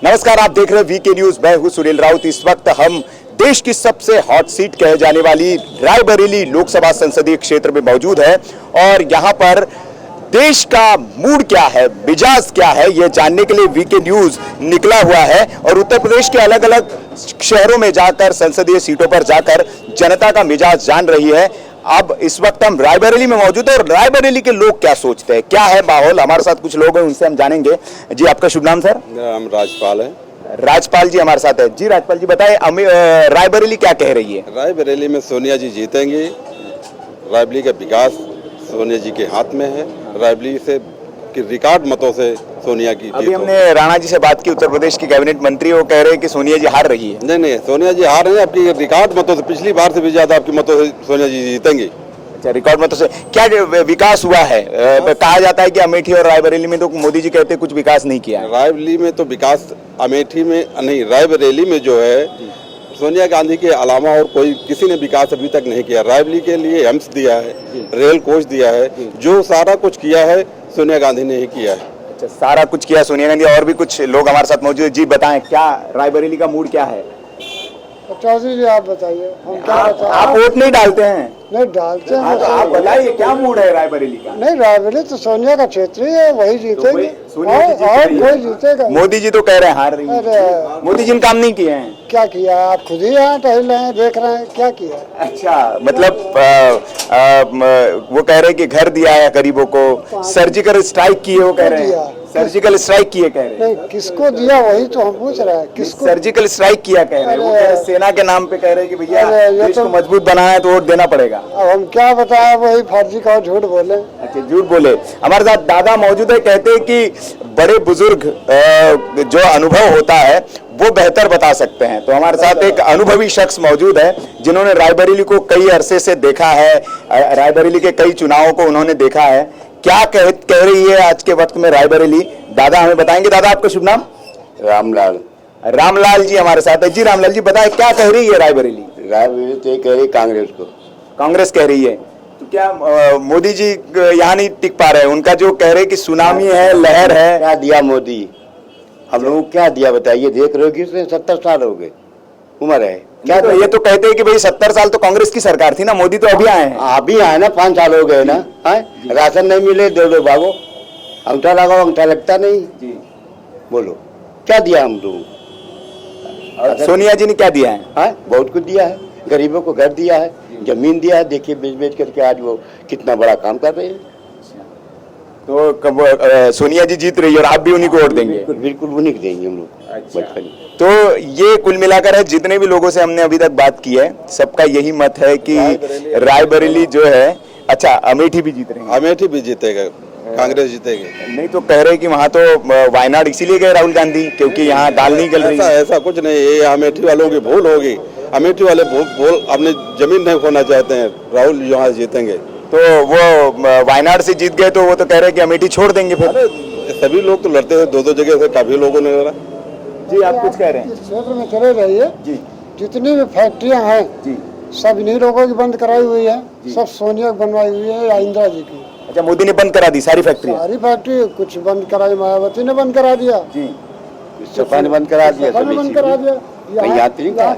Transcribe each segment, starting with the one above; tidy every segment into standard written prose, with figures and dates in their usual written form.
नमस्कार, आप देख रहे हैं वीके न्यूज। मैं हूं सुनील राउत। इस वक्त हम देश की सबसे हॉट सीट कहे जाने वाली रायबरेली लोकसभा संसदीय क्षेत्र में मौजूद है और यहां पर देश का मूड क्या है, मिजाज क्या है, यह जानने के लिए वीके न्यूज निकला हुआ है और उत्तर प्रदेश के अलग अलग शहरों में जाकर, संसदीय सीटों पर जाकर जनता का मिजाज जान रही है। अब इस वक्त हम रायबरेली में मौजूद है और रायबरेली के लोग क्या सोचते हैं, क्या है माहौल। हमारे साथ कुछ लोग हैं, उनसे हम जानेंगे। जी, आपका शुभ नाम सर? हम राजपाल हैं। राजपाल जी हमारे साथ है। जी राजपाल जी, बताएं रायबरेली क्या कह रही है? रायबरेली में सोनिया जी जीतेंगी। रायबरेली का विकास सोनिया जी के हाथ में है। रायबरेली से रिकॉर्ड मतों से सोनिया की अभी हमने राणा जी से बात की, उत्तर प्रदेश की कैबिनेट मंत्री, वो कह रहे हैं कि सोनिया जी हार रही है। नहीं, सोनिया जी हार रही है। आपकी रिकॉर्ड मतों से, पिछली बार से भी ज्यादा आपकी मतों से सोनिया जी जीतेंगी। अच्छा, रिकॉर्ड मतों से क्या विकास हुआ है? कहा जाता है कि अमेठी और रायबरेली में तो मोदी जी कहते हैं कुछ विकास नहीं किया है। रायबरेली में तो विकास, अमेठी में नहीं, रायबरेली में जो है सोनिया गांधी के अलावा और कोई किसी ने विकास अभी तक नहीं किया। रायबरेली के लिए एम्स दिया है, रेल कोच दिया है, जो सारा कुछ किया है सोनिया गांधी ने ही किया है। अच्छा, सारा कुछ किया सोनिया गांधी। और भी कुछ लोग हमारे साथ मौजूद है। जी बताएं, क्या रायबरेली का मूड क्या है? चौधरी जी आप बताइए, हम क्या बताएं? आप वोट नहीं डालते हैं? नहीं डालते हैं। तो आप बताइए क्या मूड है रायबरेली का? नहीं, रायबरेली तो सोनिया का क्षेत्र ही है, वही जीतेंगे। सोनिया जी जीत और रही है। कोई जीतेगा? मोदी जी तो कह रहे हैं हार रही है। अरे मोदी जी ने काम नहीं किए हैं। क्या किया? आप खुद ही यहाँ टहल रहे हैं, देख रहे हैं क्या किया। अच्छा, मतलब वो कह रहे हैं कि घर दिया है गरीबों को, सर्जिकल स्ट्राइक किए, वो कह रहे हैं सर्जिकल स्ट्राइक किए, कह रहे हैं। नहीं, किसको दिया वही तो हम पूछ रहे हैं, किसको? सर्जिकल स्ट्राइक किया कह रहे हैं। वो कह रहे हैं सेना के नाम पे, कह रहे हैं कि भैया देश को मजबूत बनाना है तो वोट देना पड़ेगा। अब हम क्या बताएं, वही फर्जी का झूठ बोले। अच्छा, झूठ बोले। हमारे साथ दादा मौजूद है, कहते हैं कि बड़े बुजुर्ग जो अनुभव होता है वो बेहतर बता सकते हैं। तो हमारे साथ एक अनुभवी शख्स मौजूद है जिन्होंने रायबरेली को कई अरसे से देखा है, रायबरेली के कई चुनावों को उन्होंने देखा है। क्या कह रही है आज के वक्त में रायबरेली, दादा हमें बताएंगे। दादा आपका शुभ नाम? रामलाल। रामलाल जी हमारे साथ है। जी रामलाल जी, बताएं क्या कह रही है रायबरेली? रायबरेली तो कह रही कांग्रेस को। कांग्रेस कह रही है। तो क्या मोदी जी यहाँ नहीं टिक पा रहे हैं? उनका जो कह रहे कि सुनामी है, लहर है। क्या दिया मोदी हम लोग, क्या दिया बताइए? देख रहे हो कि 70 साल हो गए उम्र है। क्या तो ये तो कहते हैं कि भाई 70 साल तो कांग्रेस की सरकार थी ना, मोदी तो अभी आए हैं। अभी आए ना, 5 साल हो गए ना। राशन नहीं मिले, दो भागो, अंगूठा लगाओ, अंगूठा लगता नहीं जी। बोलो क्या दिया हम लोग? सोनिया जी ने क्या दिया है? बहुत कुछ दिया है। गरीबों को घर दिया है, जमीन दिया है। देखिए बेच करके आज वो कितना बड़ा काम कर रहे हैं। तो सोनिया जी जीत रही है और आप भी उन्हीं को वोट देंगे? बिल्कुल उन्हीं को देंगे हम लोग। अच्छा। तो ये कुल मिलाकर है, जितने भी लोगों से हमने अभी तक बात की है, सबका यही मत है कि रायबरेली जो है, अच्छा अमेठी भी जीत रही है। अमेठी भी जीतेगा, कांग्रेस जीतेगी। नहीं तो कह रहे कि वहाँ तो वायनाड इसीलिए गए राहुल गांधी क्योंकि यहाँ दाल नहीं गल रही। ऐसा कुछ नहीं, ये अमेठी वालों की भूल होगी। अमेठी वाले भूल अपनी जमीन नहीं खोना चाहते हैं। राहुल यहाँ जीतेंगे। तो वो वायनाड से जीत गए तो वो तो कह रहे हैं कि अमेठी छोड़ देंगे फिर। सभी लोग तो लड़ते हैं, दो जगह से काफी लोगों ने लड़ा। जी आप कुछ कह रहे हैं? इस क्षेत्र में चले रहिए जी। जितनी भी फैक्ट्रियां हैं जी, सब इन्हीं लोगों की बंद कराई हुई है। सब सोनिया बनवाई हुई है या इंदिरा जी की। अच्छा, मोदी ने बंद करा दी सारी फैक्ट्री? सारी फैक्ट्री कुछ बंद कराई, मायावती ने बंद करा दिया जी। सपा ने बंद करा दिया, बंद करा दिया।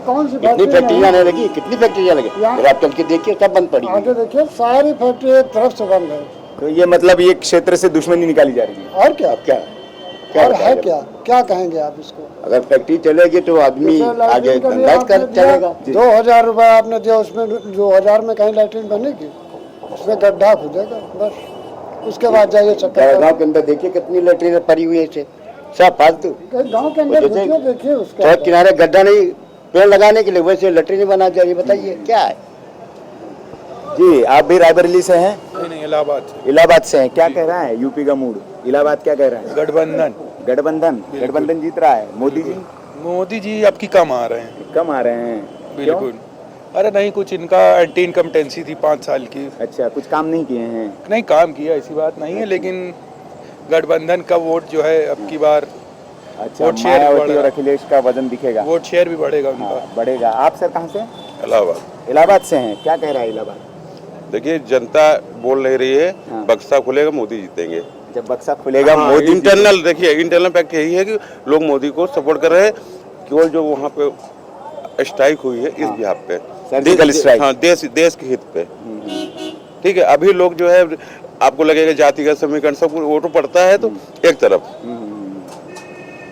कौन सी कितनी फैक्ट्रियां लगी, कितनी फैक्ट्रियां लगी? आप चल के देखिए, सब बंद पड़ी। आगे देखिए, सारी फैक्ट्री एक तरफ से बंद है। तो ये मतलब ये क्षेत्र से दुश्मनी निकाली जा रही है। और क्या क्या और है क्या कहेंगे आप इसको? अगर फैक्ट्री चलेगी तो आदमी आगे धंधा कर चलेगा। 2000 रुपए आपने दिया, उसमें 2000 में कहीं लैट्रिन बनेगी? उसमें गड्ढा खुदेगा बस। उसके बाद जाइए चक्कर गाँव के अंदर देखिए कितनी लैट्रिन पड़ी हुई है, सब फालतू। गाँव के अंदर देखिए, उसके सड़क किनारे गड्ढा नहीं, पेड़ लगाने के लिए, वैसे लैट्रिन बना चाहिए। बताइए क्या है? जी आप भी रायबरेली से हैं? नहीं, इलाहाबाद। इलाहाबाद से हैं। क्या कह रहा है यूपी का मूड? इलाहाबाद क्या कह रहा है? गठबंधन जीत रहा है। मोदी जी आपकी कम आ रहे हैं। कम आ रहे हैं? बिल्कुल। अरे नहीं, कुछ इनका एंटी इनकम्पेटेंसी थी 5 साल की। अच्छा, कुछ काम नहीं किए हैं? नहीं, काम किया ऐसी बात नहीं है, लेकिन गठबंधन का वोट जो है अब की बार, अच्छा, मायावती और अखिलेश का वजन दिखेगा, वोट शेयर भी बढ़ेगा उनका। बढ़ेगा। आप सर कहाँ से? इलाहाबाद। इलाहाबाद से हैं। क्या कह रहा है इलाहाबाद? देखिए जनता बोल नहीं रही है। बक्सा खुलेगा, मोदी जीतेंगे। जब बक्सा खुलेगा हाँ, मोदी इंटरनल देखिए, इंटरनल फैक्ट यही है कि लोग मोदी को सपोर्ट कर रहे हैं, केवल जो वहाँ पे स्ट्राइक हुई है इस बिहाफ पे, सर्जिकल स्ट्राइक। हाँ, देश के हित पे। ठीक है, अभी लोग जो है आपको लगेगा जातिगत समीकरण सब वोटों पड़ता है तो एक तरफ,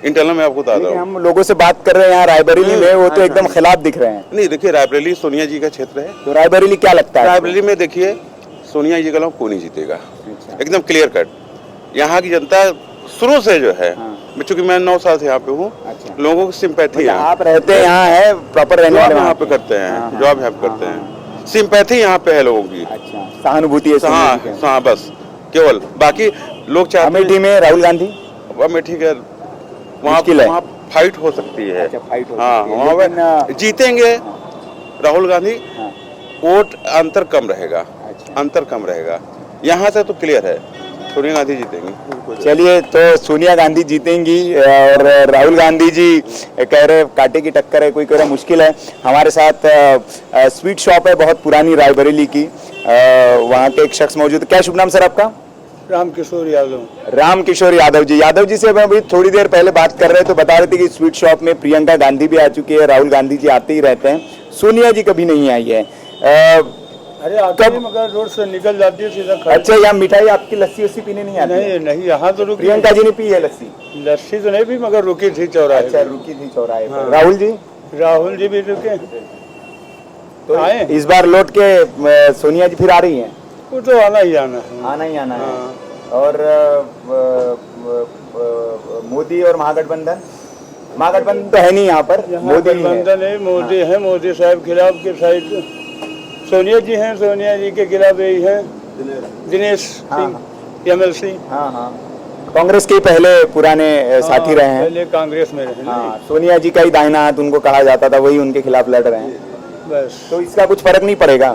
इंटरनल में आपको बता लेकिन रहा हूँ। हम लोगों से बात कर रहे हैं यहाँ रायबरेली में, वो तो एकदम खिलाफ दिख रहे हैं। नहीं देखिए, रायबरेली सोनिया जी का क्षेत्र है। तो रायबरेली क्या लगता है? रायबरेली में देखिए सोनिया जी का नाम कोई नहीं जीतेगा, एकदम क्लियर कट। यहाँ की जनता शुरू से जो है, चूंकि मैं 9 साल से यहाँ पे हूँ, लोगों की सिंपैथी है। आप रहते हैं यहाँ है, प्रॉपर रहने जॉब वाले यहाँ वहाँ पे करते हैं, जॉब यहाँ पे करते हैं, सिंपैथी यहाँ पे है लोगों की। अच्छा, सहानुभूति है सोनिया जी के। हाँ, बस केवल, बाकी लोग चाहते अमेठी में राहुल गांधी, हैं अमेठी के वहाँ मुश्किल है। वहाँ फाइट हो सकती है। अच्छा, फाइट हो हाँ, सकती है, वहाँ लेकिन, पे जीतेंगे राहुल गांधी, हाँ। वोट अंतर कम रहेगा, अच्छा। अंतर कम रहेगा। यहाँ से तो क्लियर है सोनिया गांधी जीतेंगी। चलिए, तो सोनिया गांधी जीतेंगी और राहुल गांधी जी कह रहे कांटे की टक्कर है, कोई कह रहा मुश्किल है। हमारे साथ स्वीट शॉप है बहुत पुरानी रायबरेली की, वहाँ के एक शख्स मौजूद। क्या शुभ नाम सर आपका? रामकिशोर यादव। रामकिशोर यादव जी। यादव जी से हम अभी थोड़ी देर पहले बात कर रहे थे, तो बता रहे थे कि स्वीट शॉप में प्रियंका गांधी भी आ चुकी है, राहुल गांधी जी आते ही रहते हैं, सोनिया जी कभी नहीं आई है। अरे आते ही मगर रोड से निकल जाती है सीधा खा। अच्छा, यहाँ मिठाई आपकी लस्सी उस्सी पीने नहीं आती? नहीं नहीं, यहाँ तो रुकी। प्रियंका जी ने पी है लस्सी? लस्सी तो नहीं भी, मगर रुकी थी चौराहे। अच्छा, रुकी थी चौराहे पर। हाँ। राहुल जी? राहुल जी भी रुके तो आए। इस बार लौट के सोनिया जी फिर आ रही हैं? वो तो आना ही आना है। आना ही आना है। हाँ। और मोदी और महागठबंधन? महागठबंधन तो है नहीं यहाँ पर, मोदी ही है। गठबंधन है, मोदी है, मोदी साहब खिलाफ के साइड सोनिया जी हैं, सोनिया जी के खिलाफ यही है दिनेश सिंह MLC। हाँ हाँ, कांग्रेस के पहले पुराने साथी रहे हैं। पहले कांग्रेस में रहे। हाँ, सोनिया जी का ही दाहिना हाथ उनको कहा जाता था, वही उनके खिलाफ लड़ रहे हैं। बस तो इसका कुछ फर्क नहीं पड़ेगा?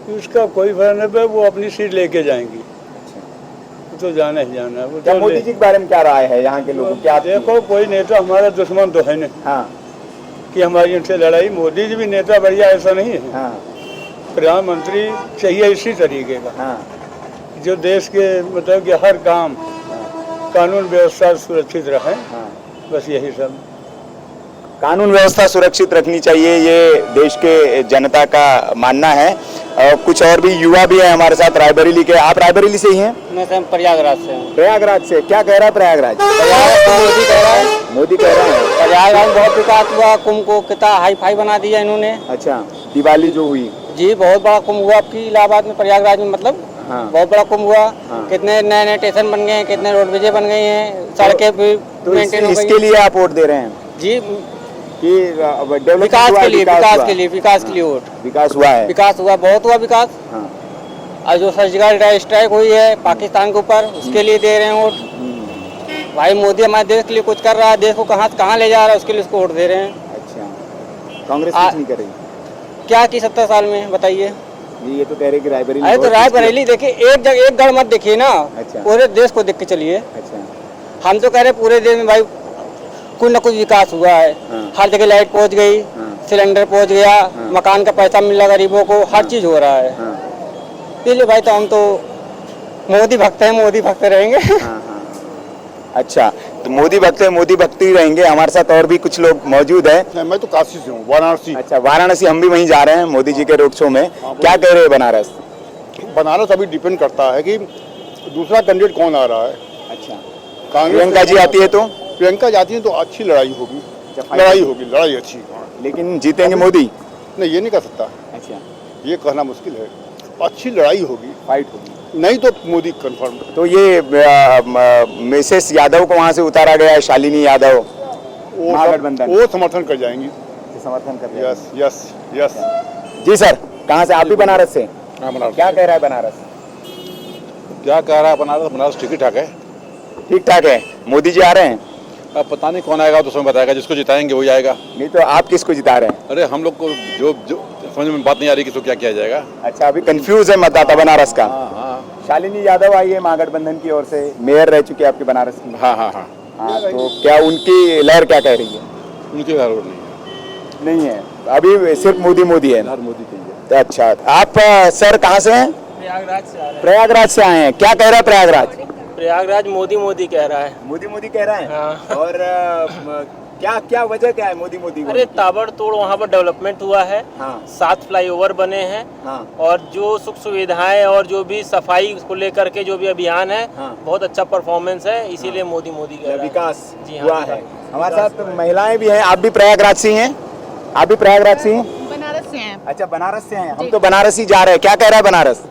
उसका कोई फर्क नहीं पड़े, वो अपनी सीट लेके जाएंगी, वो तो जाना ही जाना है। वो क्या तो मोदी जी के बारे में क्या राय है यहाँ के लोगों की? क्या देखो, कोई नेता हमारा दुश्मन तो है नहीं हाँ कि हमारी उनसे लड़ाई। मोदी जी भी नेता बढ़िया ऐसा नहीं है, हाँ प्रधानमंत्री चाहिए इसी तरीके का, हाँ जो देश के मतलब कि हर काम कानून व्यवस्था सुरक्षित रहे। बस यही सब। कानून व्यवस्था सुरक्षित रखनी चाहिए, ये देश के जनता का मानना है। कुछ और भी युवा भी है हमारे साथ रायबरेली के। आप रायबरेली से ही हैं? मैं सर प्रयागराज से हूँ। प्रयागराज से। क्या कह रहा है प्रयागराज? मोदी कह रहा है, मोदी कह रहे हैं प्रयागराज में बहुत विकास हुआ, कुंभ को कितना हाई फाई बना दिया इन्होंने। अच्छा, दिवाली जो हुई जी, बहुत बड़ा कुंभ हुआ आपकी इलाहाबाद में, प्रयागराज में, मतलब हाँ। बहुत बड़ा कुंभ हुआ। हाँ। कितने नए नए स्टेशन बन गए हैं, कितने रोडवेजें बन गई हैं, सड़कें भी तो मेंटेन हो इसके गई। लिए आप वोट दे रहे हैं जी, कि डेवलपमेंट विकास हुआ, के लिए, विकास हुआ? के लिए, विकास के लिए वोट। विकास हुआ है। विकास हुआ, बहुत हुआ विकास। हाँ। और जो सर्जिकल स्ट्राइक हुई है पाकिस्तान के ऊपर, उसके लिए दे रहे हैं वोट। भाई मोदी हमारे देश के लिए कुछ कर रहा है, देश को कहाँ से कहाँ ले जा रहा है, उसके लिए उसको वोट दे रहे हैं। अच्छा, कांग्रेस कुछ नहीं कर रही? क्या की 70 साल में, बताइए। ये तो कह रहे कि रायबरेली। अरे तो रायबरेली देखिए, एक जगह एक गढ़ मत देखिए ना, अच्छा। पूरे देश को देख के चलिए। अच्छा, हम तो कह रहे पूरे देश में भाई कुछ न कुछ विकास हुआ है। हाँ। हर जगह लाइट पहुंच गई, सिलेंडर पहुंच गया, मकान का पैसा मिल रहा गरीबों को, हर चीज हो रहा है। हाँ। इसलिए भाई तो हम तो मोदी भक्त हैं, मोदी भक्त रहेंगे। अच्छा, तो मोदी भक्त है, मोदी भक्त ही रहेंगे। हमारे साथ और भी कुछ लोग मौजूद हैं। मैं तो काशी से हूँ, वाराणसी। अच्छा, वाराणसी। हम भी वहीं जा रहे हैं मोदी जी के रोड शो में। क्या कह रहे हैं बनारस? बनारस अभी डिपेंड करता है कि दूसरा कैंडिडेट कौन आ रहा है। अच्छा, कांग्रेस प्रियंका जी आती है तो? प्रियंका जाती है तो अच्छी लड़ाई होगी, लड़ाई अच्छी। लेकिन जीतेंगे मोदी? नहीं, ये नहीं कह सकता, अच्छा, ये कहना मुश्किल है। अच्छी लड़ाई होगी, फाइट होगी। नहीं तो मोदी कंफर्म। तो ये मिसेस यादव को वहां से उतारा गया है, शालिनी यादव, महागठबंधन वो समर्थन कर जाएंगी। समर्थन कर रहे हैं। Yes yes yes. जी सर, कहाँ से? आप भी बनारस से? बनारस। क्या कह रहा है बनारस? क्या कह रहा है बनारस? बनारस ठीक ठाक है। ठीक ठाक है। मोदी जी आ रहे हैं? अब पता नहीं कौन आएगा, तो समय बताएगा। जिसको जिताएंगे वही आएगा। नहीं तो आप किसको जिता रहे हैं? अरे हम लोग को जो समझ में बात नहीं आ रही कि तो क्या किया जाएगा। अच्छा, अभी कंफ्यूज है मतदाता बनारस का। हाँ शालिनी यादव आई है महागठबंधन की ओर से, मेयर रह चुकी है आपके बनारस की। हाँ हाँ हाँ। हाँ, तो क्या उनकी लहर क्या कह रही है? उनकी जरूरत नहीं है। नहीं है, अभी सिर्फ मोदी मोदी है। मोदी की है। अच्छा, आप सर कहाँ से हैं? प्रयागराज से आ रहे प्रयागराज से आए हैं। क्या कह रहा है प्रयागराज? प्रयागराज मोदी मोदी कह रहा है। मोदी मोदी कह रहा है। हाँ। और क्या क्या वजह क्या है मोदी मोदी अरे ताबड़तोड़ वहाँ पर डेवलपमेंट हुआ है। हाँ 7 फ्लाईओवर बने हैं। हाँ और जो सुख सुविधाएं और जो भी सफाई को लेकर के जो भी अभियान है, हाँ। बहुत अच्छा परफॉर्मेंस है, इसीलिए मोदी मोदी कह रहा है। विकास जी हाँ, हुआ है। विकास। हमारे साथ महिलाएं भी हैं। आप भी प्रयागराज से हैं? आप भी प्रयागराज से हैं? बनारस से हैं। अच्छा बनारस से हैं। हम तो बनारस ही जा रहे हैं। क्या कह रहा है बनारस?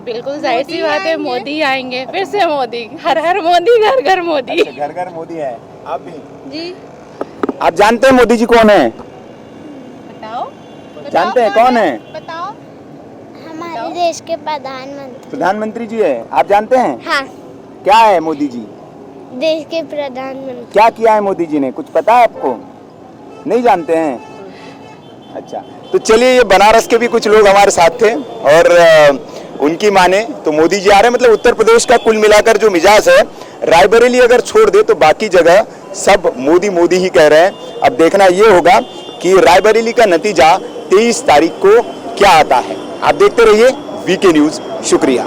बिल्कुल जाहिर सी बात है, मोदी आएंगे, फिर से मोदी, हर हर मोदी, घर घर मोदी। घर घर मोदी है। आप भी जी आप जानते हैं मोदी जी कौन है? बताओ, जानते हैं कौन है? बताओ। हमारे देश के प्रधानमंत्री। प्रधानमंत्री जी है। आप जानते हैं हाँ, क्या है मोदी जी? देश के प्रधानमंत्री। क्या किया है मोदी जी ने? कुछ पता है आपको? नहीं जानते हैं? अच्छा तो चलिए, ये बनारस के भी कुछ लोग हमारे साथ थे और उनकी माने तो मोदी जी आ रहे हैं। मतलब उत्तर प्रदेश का कुल मिलाकर जो मिजाज है, रायबरेली अगर छोड़ दे तो बाकी जगह सब मोदी मोदी ही कह रहे हैं। अब देखना ये होगा कि रायबरेली का नतीजा 23 तारीख को क्या आता है। आप देखते रहिए वीके न्यूज। शुक्रिया।